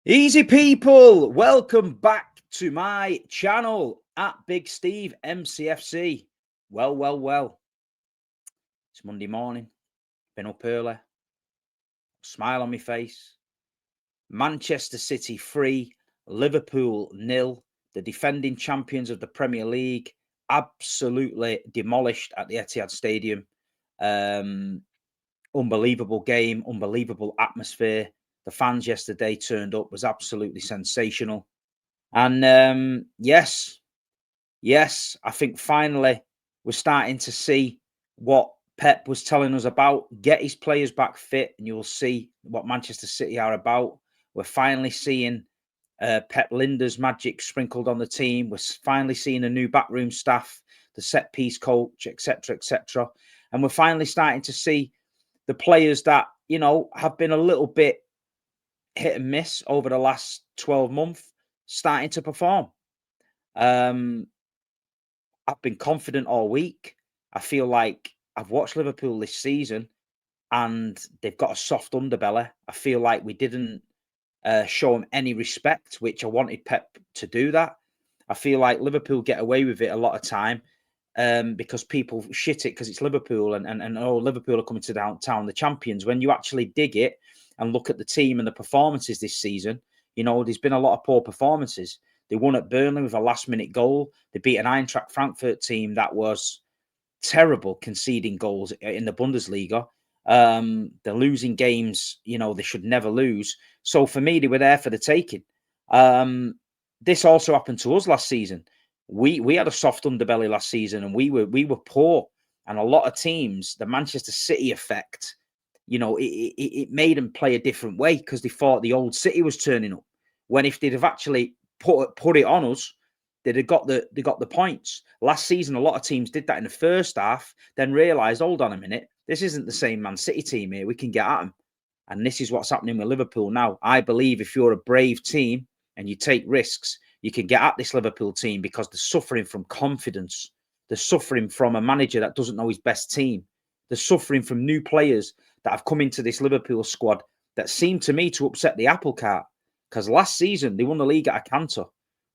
Easy people, welcome back to my channel at Big Steve MCFC. Well. It's Monday morning, been up early, smile on my face. Manchester City 3, Liverpool 0. The defending champions of the Premier League absolutely demolished at the Etihad Stadium. Unbelievable game, unbelievable atmosphere. The fans yesterday turned up, was absolutely sensational. And yes, I think finally we're starting to see what Pep was telling us about. Get his players back fit, and you'll see what Manchester City are about. We're finally seeing Pep Linder's magic sprinkled on the team. We're finally seeing a new backroom staff, the set piece coach, etc. And we're finally starting to see the players that, have been a little bit hit and miss over the last 12 months starting to perform. Um, I've been confident all week. I feel like I've watched Liverpool this season and they've got a soft underbelly. I feel like we didn't show them any respect, which I wanted Pep to do that. I feel like Liverpool get away with it a lot of time because people shit it because it's Liverpool and oh, Liverpool are coming to downtown, the champions. When you actually dig it and look at the team and the performances this season, there's been a lot of poor performances. They won at Burnley with a last-minute goal. They beat an Eintracht Frankfurt team that was terrible, conceding goals in the Bundesliga. They're losing games, they should never lose. So for me, they were there for the taking. This also happened to us last season. We had a soft underbelly last season, and we were poor. And a lot of teams, the Manchester City effect, it made them play a different way because they thought the old City was turning up. When if they'd have actually put it on us, they'd have got the points. Last season, a lot of teams did that in the first half, then realised, hold on a minute, this isn't the same Man City team here. We can get at them. And this is what's happening with Liverpool now. I believe if you're a brave team and you take risks, you can get at this Liverpool team because they're suffering from confidence. They're suffering from a manager that doesn't know his best team. They're suffering from new players that have come into this Liverpool squad that seem to me to upset the apple cart. Because last season, they won the league at a canter.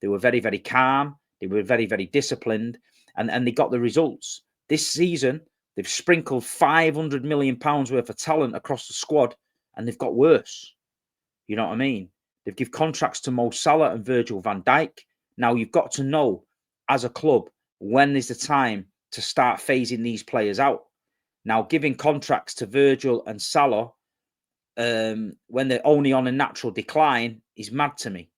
They were very, very calm. They were very, very disciplined. And they got the results. This season, they've sprinkled £500 million worth of talent across the squad, and they've got worse. You know what I mean? They've given contracts to Mo Salah and Virgil van Dijk. Now, you've got to know, as a club, when is the time to start phasing these players out. Now, giving contracts to Virgil and Salah when they're only on a natural decline is mad to me.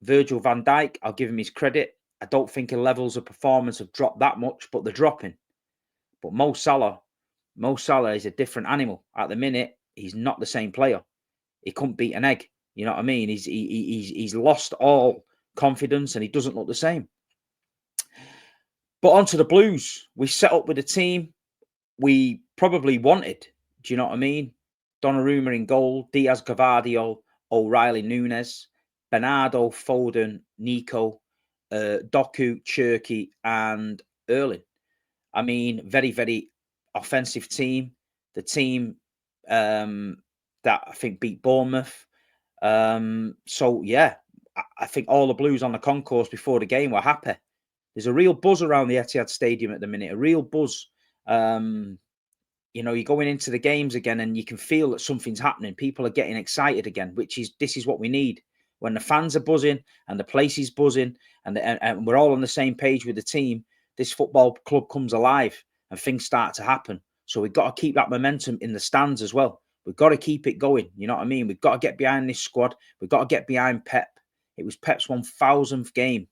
Virgil van Dijk, I'll give him his credit. I don't think the levels of performance have dropped that much, but they're dropping. But Mo Salah is a different animal. At the minute, he's not the same player. He couldn't beat an egg. You know what I mean? He's lost all confidence and he doesn't look the same. But onto the Blues. We set up with a team we probably wanted. Do you know what I mean? Donnarumma in goal, Diaz Gavadio, O'Reilly Nunes, Bernardo, Foden, Nico, Doku, Cherky, and Erling. I mean, very, very offensive team. The team that I think beat Bournemouth. So, yeah, I think all the Blues on the concourse before the game were happy. There's a real buzz around the Etihad Stadium at the minute, a real buzz. You're going into the games again and you can feel that something's happening. People are getting excited again, this is what we need. When the fans are buzzing and the place is buzzing and we're all on the same page with the team, this football club comes alive and things start to happen. So we've got to keep that momentum in the stands as well. We've got to keep it going. You know what I mean? We've got to get behind this squad. We've got to get behind Pep. It was Pep's 1,000th game.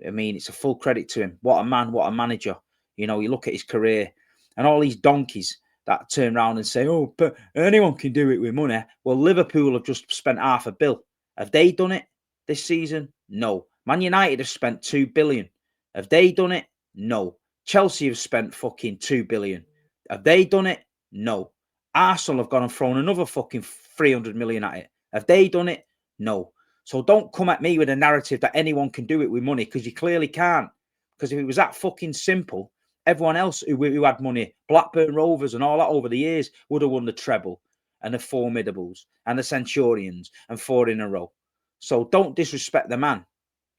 I mean, it's a full credit to him. What a man, what a manager. You look at his career and all these donkeys that turn around and say, oh, but anyone can do it with money. Well, Liverpool have just spent £500 million. Have they done it this season? No. Man United have spent 2 billion. Have they done it? No. Chelsea have spent fucking 2 billion. Have they done it? No. Arsenal have gone and thrown another fucking 300 million at it. Have they done it? No. So don't come at me with a narrative that anyone can do it with money, because you clearly can't. Because if it was that fucking simple, everyone else who had money, Blackburn Rovers and all that over the years, would have won the treble and the Formidables and the Centurions and 4 in a row. So don't disrespect the man,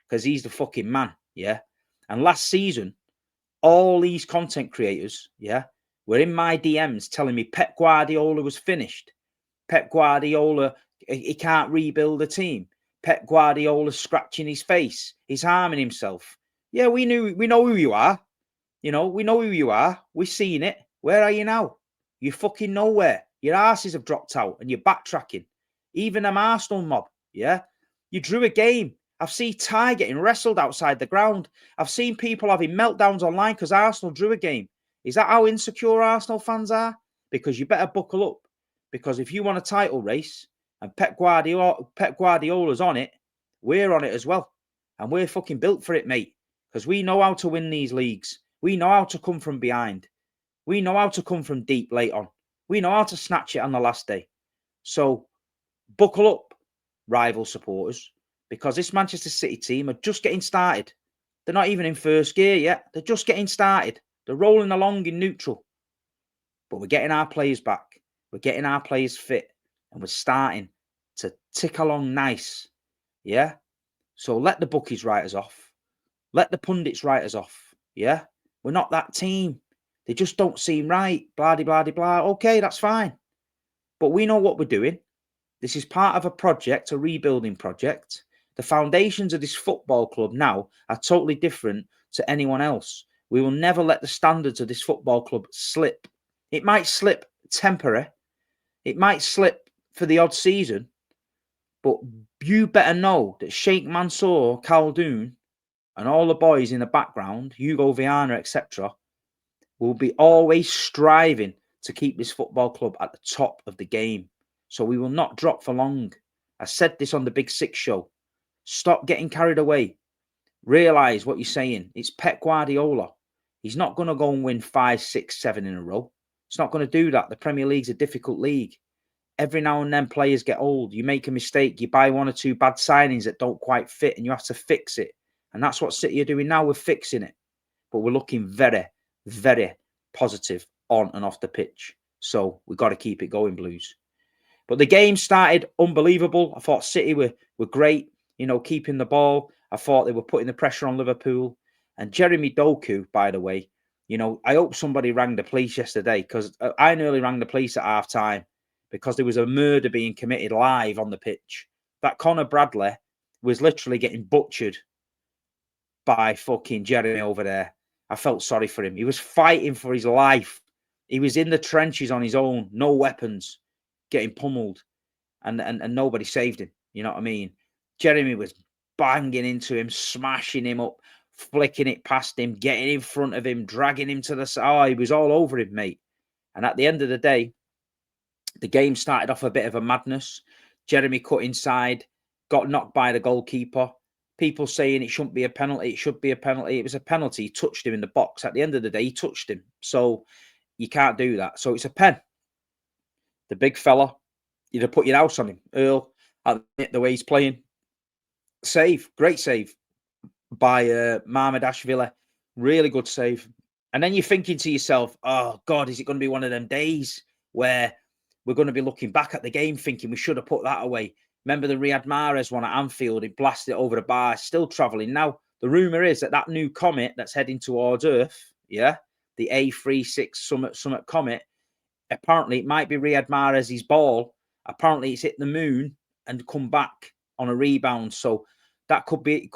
because he's the fucking man, yeah? And last season, all these content creators, yeah, were in my DMs telling me Pep Guardiola was finished. Pep Guardiola, he can't rebuild a team. Pep Guardiola's scratching his face. He's harming himself. Yeah, we know who you are. You know, we know who you are. We've seen it. Where are you now? You're fucking nowhere. Your asses have dropped out and you're backtracking. Even them Arsenal mob, yeah? You drew a game. I've seen Ty getting wrestled outside the ground. I've seen people having meltdowns online because Arsenal drew a game. Is that how insecure Arsenal fans are? Because you better buckle up. Because if you want a title race and Pep Guardiola's on it, we're on it as well. And we're fucking built for it, mate. Because we know how to win these leagues. We know how to come from behind. We know how to come from deep late on. We know how to snatch it on the last day. So buckle up, rival supporters, because this Manchester City team are just getting started. They're not even in first gear yet. They're just getting started. They're rolling along in neutral. But we're getting our players back. We're getting our players fit. And we're starting to tick along nice. Yeah? So let the bookies write us off. Let the pundits write us off. Yeah? We're not that team. They just don't seem right. Blah, blah, blah, blah. Okay, that's fine. But we know what we're doing. This is part of a project, a rebuilding project. The foundations of this football club now are totally different to anyone else. We will never let the standards of this football club slip. It might slip temporary. It might slip for the odd season. But you better know that Sheikh Mansour Khaldoon and all the boys in the background, Hugo Viana, etc., will be always striving to keep this football club at the top of the game. So we will not drop for long. I said this on the Big Six show. Stop getting carried away. Realise what you're saying. It's Pep Guardiola. He's not going to go and win 5, 6, 7 in a row. It's not going to do that. The Premier League's a difficult league. Every now and then players get old. You make a mistake. You buy 1 or 2 bad signings that don't quite fit and you have to fix it. And that's what City are doing now. We're fixing it. But we're looking very, very positive on and off the pitch. So we've got to keep it going, Blues. But the game started unbelievable. I thought City were great, you know, keeping the ball. I thought they were putting the pressure on Liverpool. And Jeremy Doku, by the way, you know, I hope somebody rang the police yesterday, because I nearly rang the police at half time because there was a murder being committed live on the pitch. That Conor Bradley was literally getting butchered by fucking Jeremy over there. I felt sorry for him. He was fighting for his life. He was in the trenches on his own, no weapons, getting pummeled, and nobody saved him. You know what I mean? Jeremy was banging into him, smashing him up, flicking it past him, getting in front of him, dragging him to the side. Oh, he was all over him, mate. And at the end of the day, the game started off a bit of a madness. Jeremy cut inside, got knocked by the goalkeeper. People saying it shouldn't be a penalty. It should be a penalty. It was a penalty. He touched him in the box. At the end of the day, he touched him. So you can't do that. So it's a pen. The big fella, you'd have put your house on him. Earl, the way he's playing. Save. Great save by Marmadashvili. Really good save. And then you're thinking to yourself, oh, God, is it going to be one of them days where we're going to be looking back at the game thinking we should have put that away? Remember the Riyad Mahrez one at Anfield? He blasted it over the bar. Still travelling. Now, the rumour is that new comet that's heading towards Earth, yeah, the A36 Summit Comet, apparently it might be Riyad Mahrez's ball. Apparently it's hit the moon and come back on a rebound. So that could be it.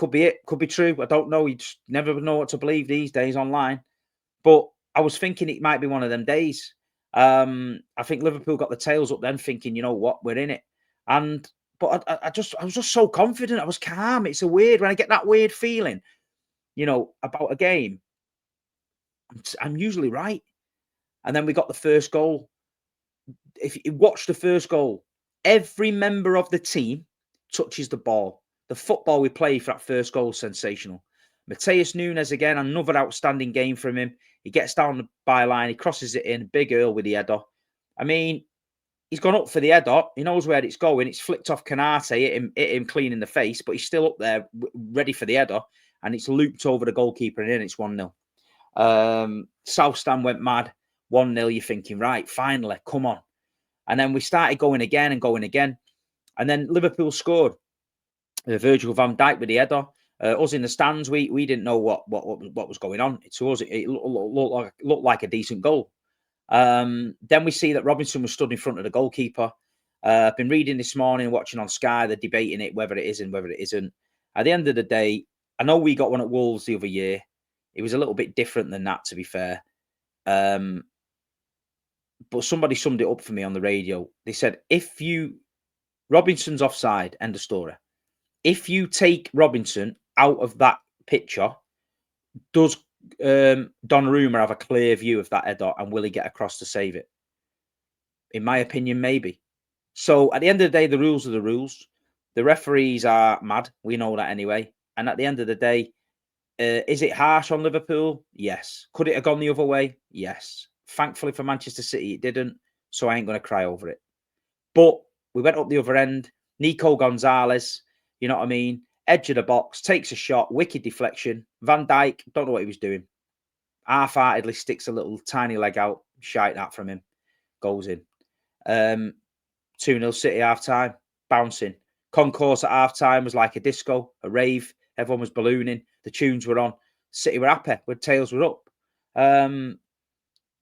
Could be true. I don't know. You just never know what to believe these days online. But I was thinking it might be one of them days. I think Liverpool got the tails up then, thinking, you know what, we're in it. But I was just so confident. I was calm. It's a weird, when I get that weird feeling, you know, about a game, I'm usually right. And then we got the first goal. If you watch the first goal, every member of the team touches the ball. The football we play for that first goal is sensational. Mateus Nunes, again, another outstanding game from him. He gets down the byline, he crosses it in, big Earl with the header. I mean, he's gone up for the header. He knows where it's going. It's flicked off Canate, hit him clean in the face, but he's still up there, ready for the header, and it's looped over the goalkeeper, and in it's 1-0. South Stand went mad, 1-0. You're thinking, right, finally, come on. And then we started going again and going again. And then Liverpool scored. Virgil van Dijk with the header. Us in the stands, we didn't know what was going on. To us, it looked like a decent goal. Then we see that Robinson was stood in front of the goalkeeper. I've been reading this morning, watching on Sky, they're debating it, whether it is and whether it isn't. At the end of the day, I know we got one at Wolves the other year. It was a little bit different than that, to be fair. But somebody summed it up for me on the radio. They said, Robinson's offside, end of story. If you take Robinson out of that picture, does Donnarumma have a clear view of that header and will he get across to save it? In my opinion, maybe. So at the end of the day, the rules are the rules. The referees are mad. We know that anyway. And at the end of the day, is it harsh on Liverpool? Yes. Could it have gone the other way? Yes. Thankfully for Manchester City, it didn't. So I ain't going to cry over it. But we went up the other end. Nico Gonzalez, you know what I mean? Edge of the box, takes a shot, wicked deflection. Van Dijk, don't know what he was doing. Half-heartedly sticks a little tiny leg out. Shite that from him. Goes in. 2-0 City half-time. Bouncing. Concourse at half-time was like a disco, a rave. Everyone was ballooning. The tunes were on. City were happy. The tails were up. And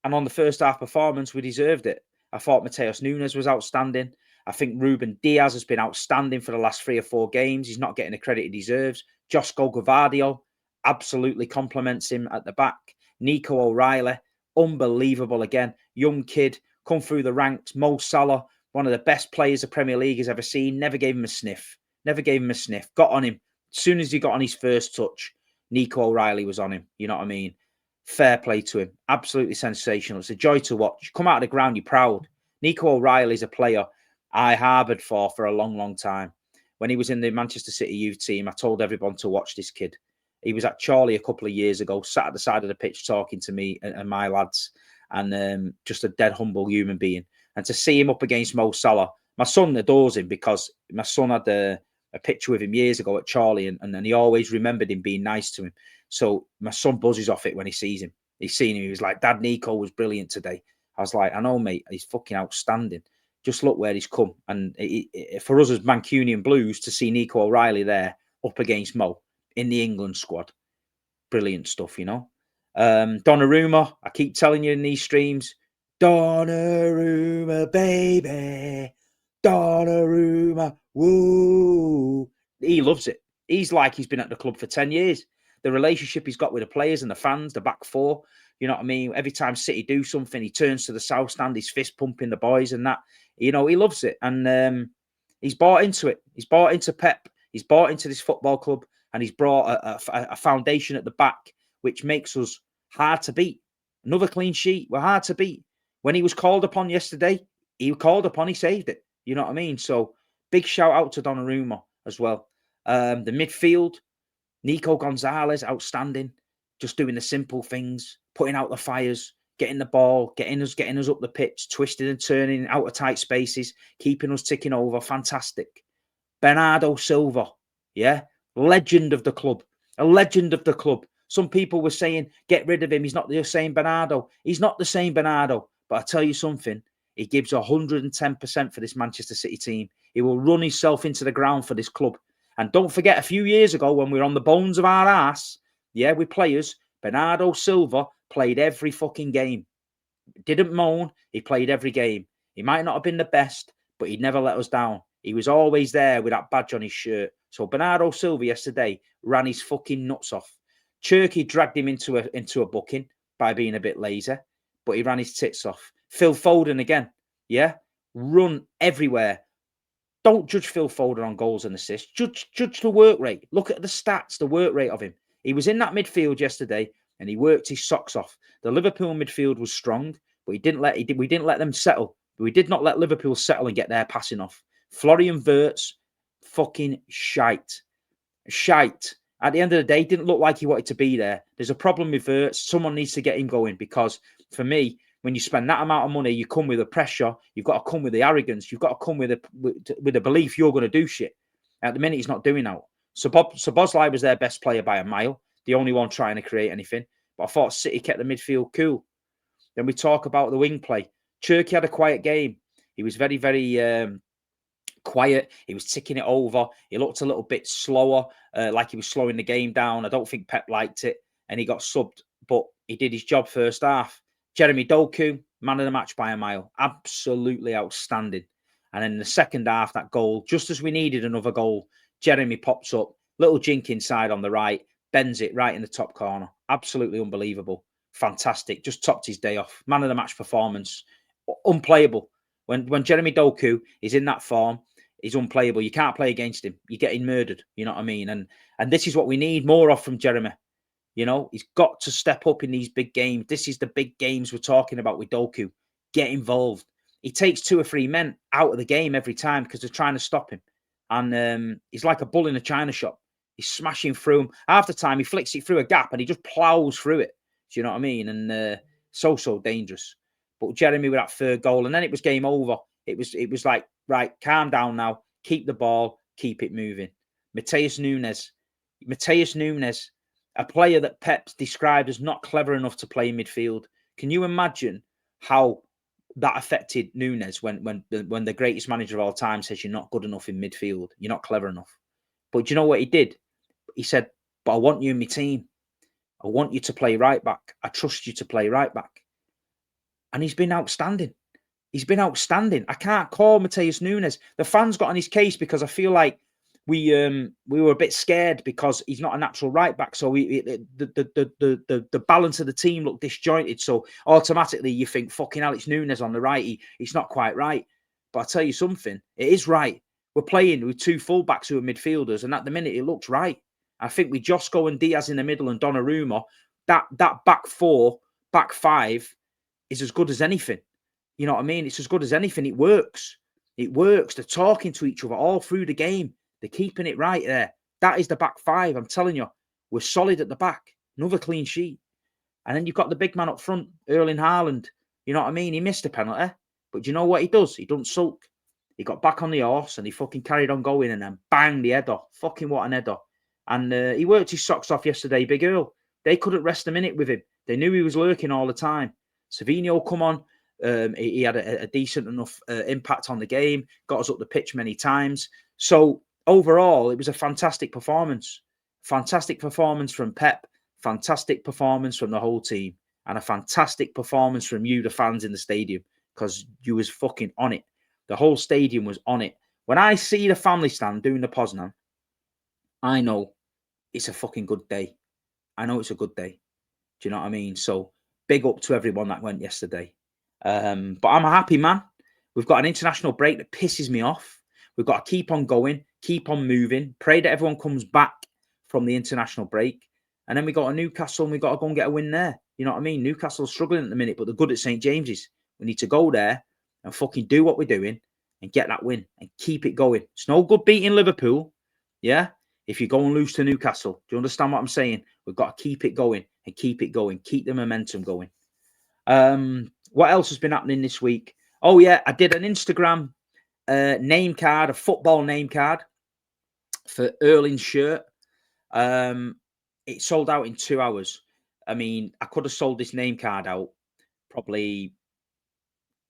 on the first half performance, we deserved it. I thought Mateus Nunes was outstanding. I think Ruben Diaz has been outstanding for the last 3 or 4 games. He's not getting the credit he deserves. Josko Gvardiol absolutely compliments him at the back. Nico O'Reilly, unbelievable again. Young kid, come through the ranks. Mo Salah, one of the best players the Premier League has ever seen. Never gave him a sniff. Got on him. As soon as he got on his first touch, Nico O'Reilly was on him. You know what I mean? Fair play to him. Absolutely sensational. It's a joy to watch. Come out of the ground, you're proud. Nico O'Reilly is a player I harboured for a long, long time. When he was in the Manchester City youth team, I told everyone to watch this kid. He was at Charlie a couple of years ago, sat at the side of the pitch talking to me and my lads, and just a dead humble human being. And to see him up against Mo Salah, my son adores him because my son had a picture with him years ago at Charlie, and he always remembered him being nice to him. So my son buzzes off it when he sees him. He's seen him. He was like, Dad, Nico was brilliant today. I was like, I know, mate. He's fucking outstanding. Just look where he's come. And for us as Mancunian Blues to see Nico O'Reilly there up against Mo in the England squad, brilliant stuff, you know. Donnarumma, I keep telling you in these streams, Donnarumma, baby. Donnarumma, woo. He loves it. He's like he's been at the club for 10 years. The relationship he's got with the players and the fans, the back four, you know what I mean? Every time City do something, he turns to the south stand, he's fist pumping the boys and that. You know, he loves it. And he's bought into it. He's bought into Pep. He's bought into this football club. And he's brought a foundation at the back, which makes us hard to beat. Another clean sheet. We're hard to beat. When he was called upon yesterday, he saved it. You know what I mean? So big shout out to Donnarumma as well. The midfield, Nico Gonzalez, outstanding. Just doing the simple things, putting out the fires, getting the ball, getting us up the pitch, twisting and turning out of tight spaces, keeping us ticking over. Fantastic. Bernardo Silva, yeah, legend of the club, a legend of the club. Some people were saying, get rid of him. He's not the same Bernardo. He's not the same Bernardo. But I tell you something, he gives 110% for this Manchester City team. He will run himself into the ground for this club. And don't forget, a few years ago, when we were on the bones of our ass, yeah, with players, Bernardo Silva played every fucking game. Didn't moan. He played every game. He might not have been the best, but he never let us down. He was always there with that badge on his shirt. So Bernardo Silva yesterday ran his fucking nuts off. Cherky dragged him into a booking by being a bit lazy, but he ran his tits off. Phil Foden again, yeah, run everywhere. Don't judge Phil Foden on goals and assists. Judge the work rate. Look at the stats, the work rate of him. He was in that midfield yesterday and he worked his socks off. The Liverpool midfield was strong, but we didn't let them settle. We did not let Liverpool settle and get their passing off. Florian Wirtz, fucking shite. Shite. At the end of the day, didn't look like he wanted to be there. There's a problem with Wirtz. Someone needs to get him going because for me, when you spend that amount of money, you come with the pressure. You've got to come with the arrogance. You've got to come with the belief you're going to do shit. At the minute, he's not doing that. So Bosley was their best player by a mile. The only one trying to create anything. But I thought City kept the midfield cool. Then we talk about the wing play. Cherky had a quiet game. He was very, very quiet. He was ticking it over. He looked a little bit slower, like he was slowing the game down. I don't think Pep liked it, and he got subbed, but he did his job first half. Jeremy Doku, man of the match by a mile. Absolutely outstanding. And then in the second half, that goal, just as we needed another goal, Jeremy pops up, little jink inside on the right, bends it right in the top corner. Absolutely unbelievable. Fantastic. Just topped his day off. Man of the match performance. Unplayable. When Jeremy Doku is in that form, he's unplayable. You can't play against him. You're getting murdered. You know what I mean? And this is what we need more of from Jeremy. You know, he's got to step up in these big games. This is the big games we're talking about with Doku. Get involved. He takes 2 or 3 men out of the game every time because they're trying to stop him. And he's like a bull in a china shop. He's smashing through them. Half the time, he flicks it through a gap and he just plows through it. Do you know what I mean? And so dangerous. But Jeremy with that third goal, and then it was game over. It was like, right, calm down now. Keep the ball. Keep it moving. Matheus Nunes, a player that Pep's described as not clever enough to play in midfield. Can you imagine how that affected Nunes when the greatest manager of all time says you're not good enough in midfield, you're not clever enough? But do you know what he did? He said, but I want you in my team. I want you to play right back. I trust you to play right back. And he's been outstanding. He's been outstanding. I can't call Matheus Nunes. The fans got on his case because I feel like we were a bit scared because he's not a natural right back. So the balance of the team looked disjointed. So automatically you think, fucking Alex Nunes on the right, he's not quite right. But I tell you something, it is right. We're playing with 2 fullbacks who are midfielders, and at the minute it looks right. I think with Josko and Diaz in the middle and Donnarumma, that back 4, back 5 is as good as anything. You know what I mean? It's as good as anything. It works. It works. They're talking to each other all through the game. They're keeping it right there. That is the back 5. I'm telling you, we're solid at the back. Another clean sheet. And then you've got the big man up front, Erling Haaland. You know what I mean? He missed a penalty. But do you know what he does? He doesn't sulk. He got back on the horse and he fucking carried on going and then bang, the header. Fucking what an header. And he worked his socks off yesterday, Big Earl. They couldn't rest a minute with him. They knew he was lurking all the time. Savinho come on. He had a decent enough impact on the game, got us up the pitch many times. So overall, it was a fantastic performance. Fantastic performance from Pep, fantastic performance from the whole team, and a fantastic performance from you, the fans in the stadium, because you was fucking on it. The whole stadium was on it. When I see the family stand doing the Poznan, I know it's a fucking good day. I know it's a good day. Do you know what I mean? So big up to everyone that went yesterday. But I'm a happy man. We've got an international break that pisses me off. We've got to keep on going, keep on moving, pray that everyone comes back from the international break. And then we got a Newcastle and we got to go and get a win there. You know what I mean? Newcastle's struggling at the minute, but they're good at St. James's. We need to go there and fucking do what we're doing and get that win and keep it going. It's no good beating Liverpool, yeah, if you go and lose to Newcastle. Do you understand what I'm saying? We've got to keep it going and keep it going. Keep the momentum going. What else has been happening this week? Oh, yeah, I did an Instagram name card, a football name card for Erling's shirt. It sold out in 2 hours. I mean, I could have sold this name card out probably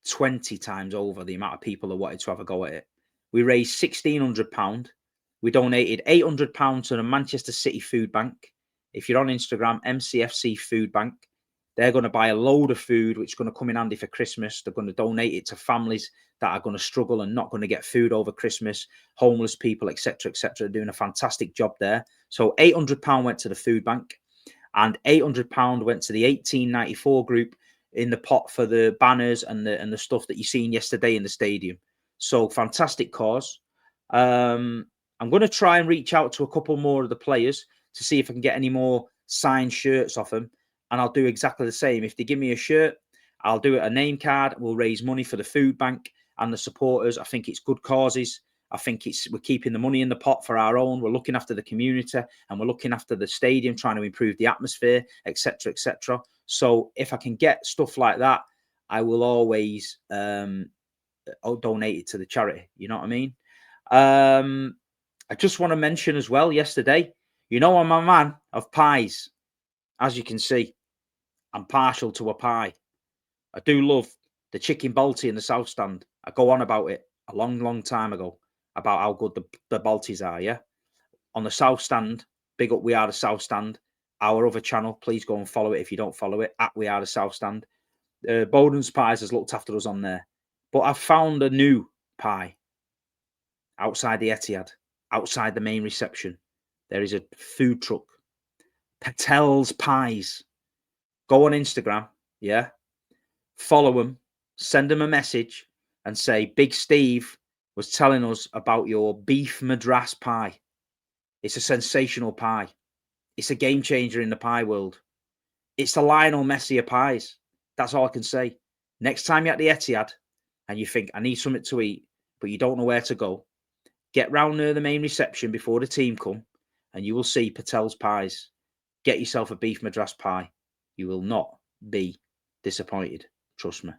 20 times over the amount of people that wanted to have a go at it. We raised £1,600. We donated £800 to the Manchester City Food Bank. If you're on Instagram, MCFC Food Bank. They're going to buy a load of food, which is going to come in handy for Christmas. They're going to donate it to families that are going to struggle and not going to get food over Christmas, homeless people, etc., etc. Doing a fantastic job there. So £800 went to the food bank and £800 went to the 1894 group in the pot for the banners and the stuff that you seen yesterday in the stadium. So fantastic cause. I'm going to try and reach out to a couple more of the players to see if I can get any more signed shirts off them. And I'll do exactly the same. If they give me a shirt, I'll do it a name card. We'll raise money for the food bank and the supporters. I think it's good causes. I think we're keeping the money in the pot for our own. We're looking after the community and we're looking after the stadium, trying to improve the atmosphere, etc., etc. So if I can get stuff like that, I will always donate it to the charity. You know what I mean? I just want to mention as well, yesterday, you know, I'm a man of pies, as you can see. I'm partial to a pie. I do love the chicken balti in the South Stand. I go on about it a long, long time ago. about how good the Balties are, yeah? On the South Stand, big up We Are the South Stand. Our other channel, please go and follow it if you don't follow it, at We Are the South Stand. Bowden's Pies has looked after us on there. But I've found a new pie outside the Etihad, outside the main reception. There is a food truck, Patel's Pies. Go on Instagram, yeah? Follow them, send them a message and say, Big Steve was telling us about your beef madras pie. It's a sensational pie. It's a game changer in the pie world. It's the Lionel Messi of pies. That's all I can say. Next time you're at the Etihad and you think, I need something to eat, but you don't know where to go, get round near the main reception before the team come and you will see Patel's Pies. Get yourself a beef madras pie. You will not be disappointed. Trust me.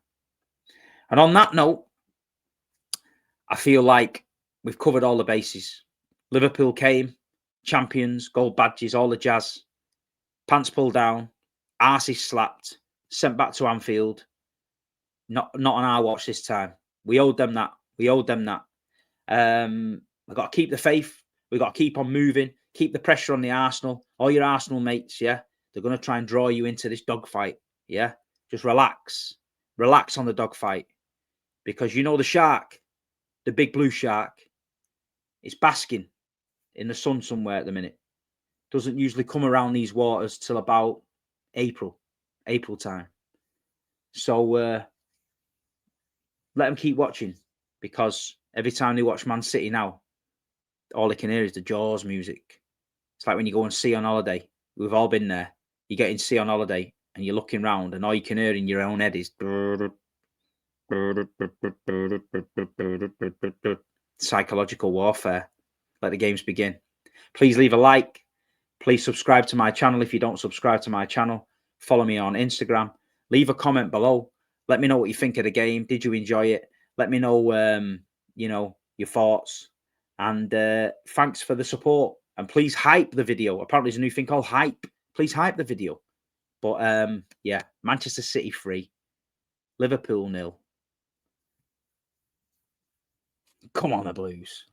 And on that note, I feel like we've covered all the bases. Liverpool came, champions, gold badges, all the jazz. Pants pulled down, arses slapped, sent back to Anfield. Not on our watch this time. We owed them that. We owed them that. We've got to keep the faith. We've got to keep on moving. Keep the pressure on the Arsenal. All your Arsenal mates, yeah? They're going to try and draw you into this dogfight, yeah? Just relax. Relax on the dogfight. Because you know the shark, the big blue shark, is basking in the sun somewhere at the minute. Doesn't usually come around these waters till about April time. So let them keep watching, because every time they watch Man City now, all they can hear is the Jaws music. It's like when you go and see on holiday. We've all been there. You get in sea on holiday and you're looking round and all you can hear in your own head is psychological warfare. Let the games begin. Please leave a like. Please subscribe to my channel if you don't subscribe to my channel. Follow me on Instagram. Leave a comment below. Let me know what you think of the game. Did you enjoy it? Let me know, your thoughts. And thanks for the support. And please hype the video. Apparently there's a new thing called hype. Please hype the video. But yeah, Manchester City 3. Liverpool 0. Come on, the Blues.